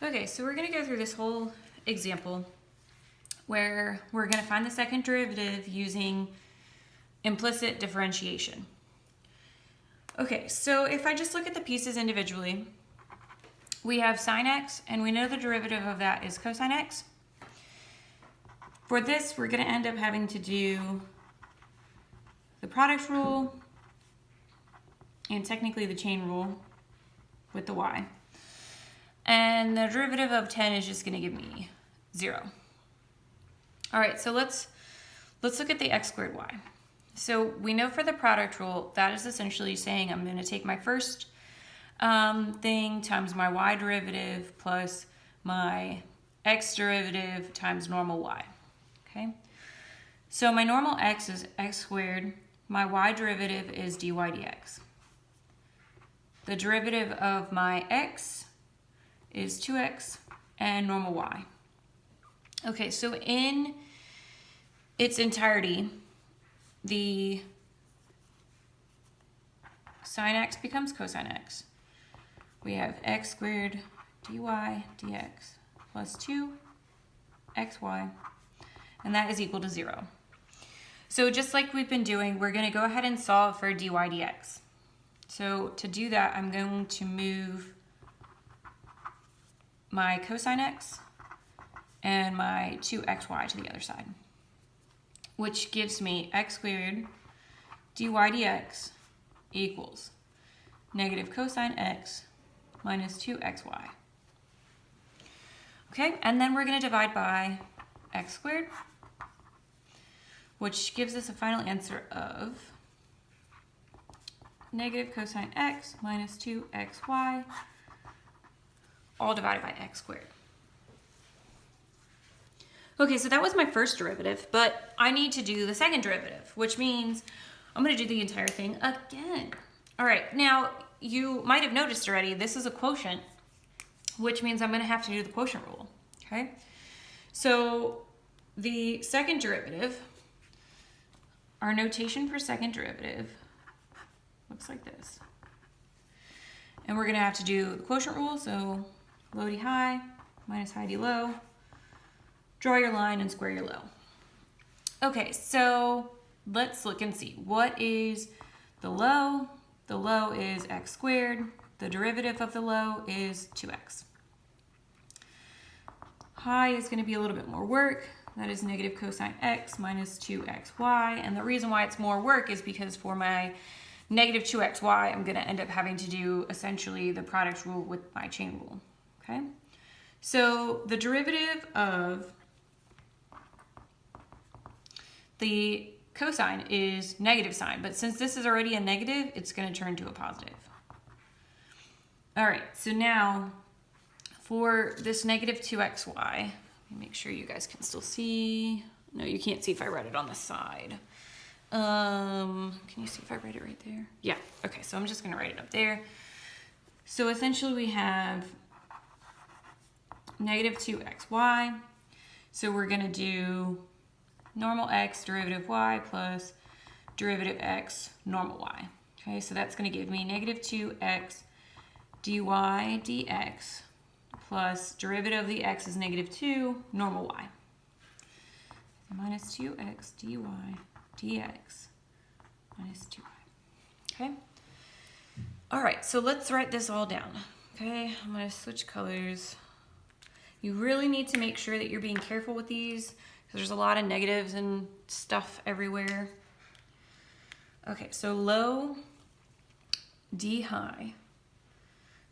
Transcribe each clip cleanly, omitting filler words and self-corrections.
Okay, so we're going to go through this whole example where we're going to find the second derivative using implicit differentiation. Okay, so if I just look at the pieces individually, we have sine x, and we know the derivative of that is cosine x. For this, we're going to end up having to do the product rule and technically the chain rule with the y. And the derivative of 10 is just going to give me 0. All right, so let's look at the x squared y. So we know for the product rule, that is essentially saying I'm going to take my first thing times my y derivative plus my x derivative times normal y. Okay, so my normal x is x squared. My y derivative is dy dx. The derivative of my x is 2x and normal y. Okay, so in its entirety, the sine x becomes cosine x. We have x squared dy dx plus 2xy, and that is equal to 0. So just like we've been doing, we're going to go ahead and solve for dy dx. So to do that, I'm going to move my cosine x and my 2xy to the other side, which gives me x squared dy dx equals negative cosine x minus 2xy. Okay, and then we're going to divide by x squared, which gives us a final answer of negative cosine x minus 2xy, all divided by x squared. Okay, so that was my first derivative, but I need to do the second derivative, which means I'm going to do the entire thing again. All right, now you might have noticed already, this is a quotient, which means I'm going to have to do the quotient rule, okay? So the second derivative, our notation for second derivative looks like this. And we're going to have to do the quotient rule, so low d high minus high d low. Draw your line and square your low. Okay, so let's look and see. What is the low? The low is x squared. The derivative of the low is 2x. High is going to be a little bit more work. That is negative cosine x minus 2xy. And the reason why it's more work is because for my negative 2xy, I'm going to end up having to do essentially the product rule with my chain rule. Okay? So the derivative of the cosine is negative sign, but since this is already a negative, it's going to turn to a positive. All right, so now for this negative 2xy, let me make sure you guys can still see. No, you can't see if I write it on the side. Can you see if I write it right there? Yeah, okay, so I'm just going to write it up there. So essentially we have negative 2xy. So we're going to do normal x derivative y plus derivative x normal y. Okay, so that's going to give me negative 2x dy dx plus derivative of the x is negative 2 normal y. Minus 2x dy dx minus 2y. Okay? All right, so let's write this all down. Okay, I'm going to switch colors. You really need to make sure that you're being careful with these because there's a lot of negatives and stuff everywhere. Okay, so low d high.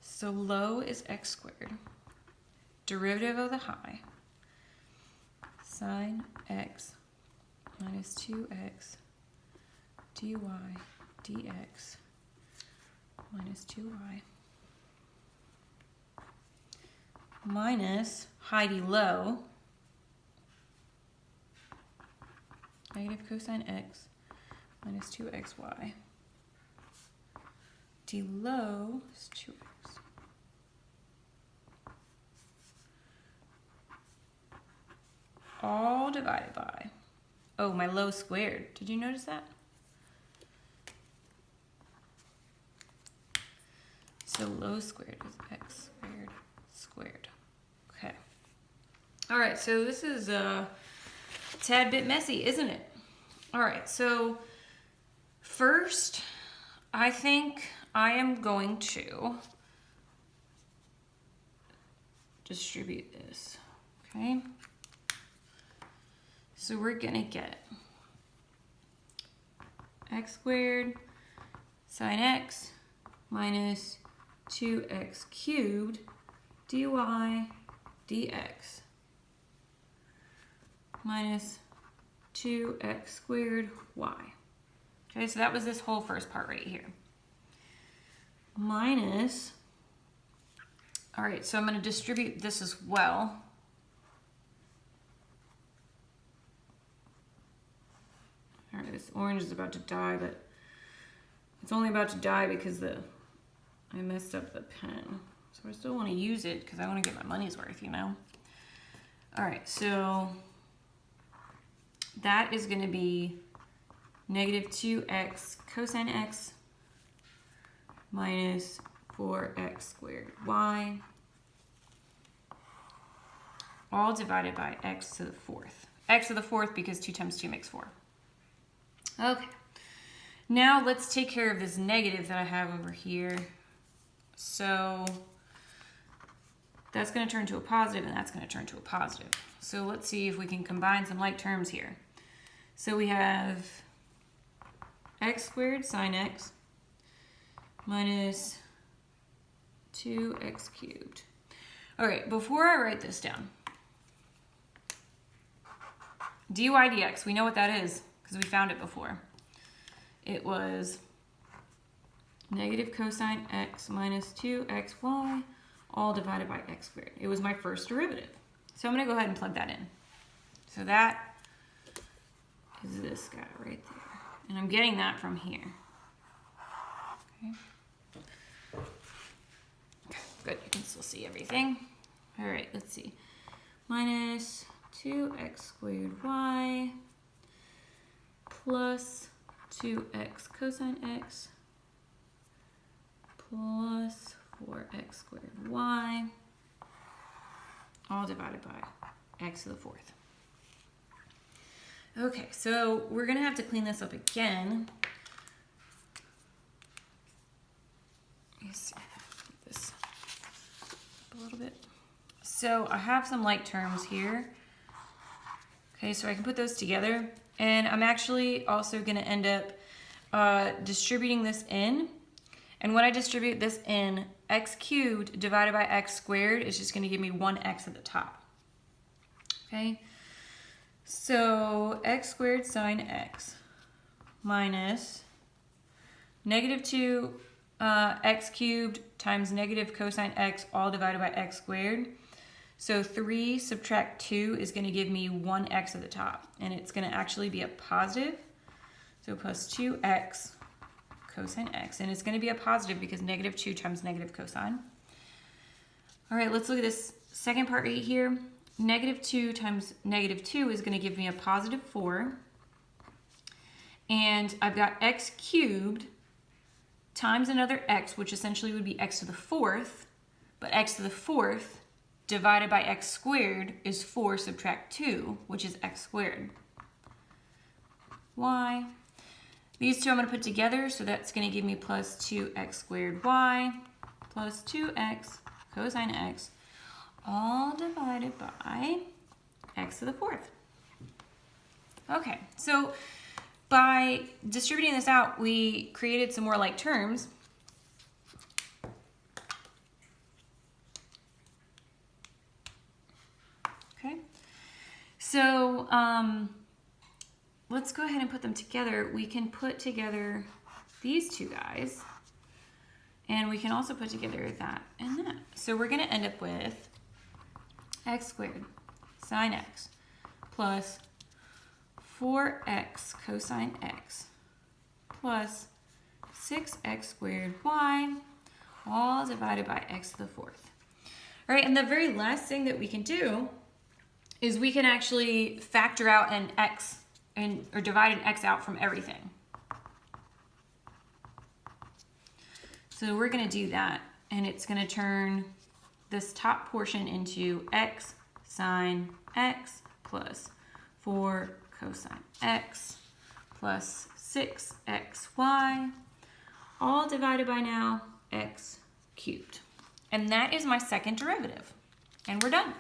So low is x squared. Derivative of the high. Sine x minus 2x dy dx minus 2y minus high d low negative cosine x minus 2xy. D low is 2x. All divided by, oh, my low squared. Did you notice that? So low squared is x squared squared. All right, so this is a tad bit messy, isn't it? All right, so first, I think I am going to distribute this, okay? So we're gonna get x squared sine x minus 2x cubed dy dx minus 2x squared y. Okay, so that was this whole first part right here. Minus, all right, so I'm going to distribute this as well. All right, this orange is about to die, but it's only about to die because I messed up the pen. So I still want to use it because I want to get my money's worth, you know? All right, so that is going to be negative 2x cosine x minus 4x squared y, all divided by x to the fourth. X to the fourth because 2 times 2 makes 4. Okay, now let's take care of this negative that I have over here. So that's going to turn to a positive, and that's going to turn to a positive. So let's see if we can combine some like terms here. So we have x squared sine x minus 2x cubed. All right, before I write this down, dy dx, we know what that is because we found it before. It was negative cosine x minus 2xy all divided by x squared. It was my first derivative. So I'm going to go ahead and plug that in. So that is this guy right there. And I'm getting that from here. Okay. Good, you can still see everything. All right, let's see. Minus 2x squared y plus 2x cosine x plus 4x squared y, all divided by x to the fourth. Okay, so we're gonna have to clean this up again. Let me see, this up a little bit. So I have some like terms here. Okay, so I can put those together, and I'm actually also gonna end up distributing this in. And when I distribute this in, x cubed divided by x squared is just gonna give me 1x at the top. Okay, so x squared sine x minus negative 2 x cubed times negative cosine x all divided by x squared. So 3 subtract 2 is going to give me 1x at the top, and it's going to actually be a positive. So plus 2x cosine x, and it's going to be a positive because negative 2 times negative cosine. All right, let's look at this second part right here. Negative 2 times negative 2 is going to give me a positive 4. And I've got x cubed times another x, which essentially would be x to the fourth. But x to the fourth divided by x squared is 4 subtract 2, which is x squared. Y. These two I'm going to put together, so that's going to give me plus 2x squared y plus 2x cosine x, all divided by x to the fourth. Okay, so by distributing this out, we created some more like terms. Okay, so let's go ahead and put them together. We can put together these two guys, and we can also put together that and that. So we're going to end up with x squared sine x plus 4x cosine x plus 6x squared y, all divided by x to the fourth. All right, and the very last thing that we can do is we can actually factor out an x or divide an x out from everything. So we're going to do that, and it's going to turn this top portion into x sine x plus 4 cosine x plus 6xy, all divided by now x cubed. And that is my second derivative. And we're done.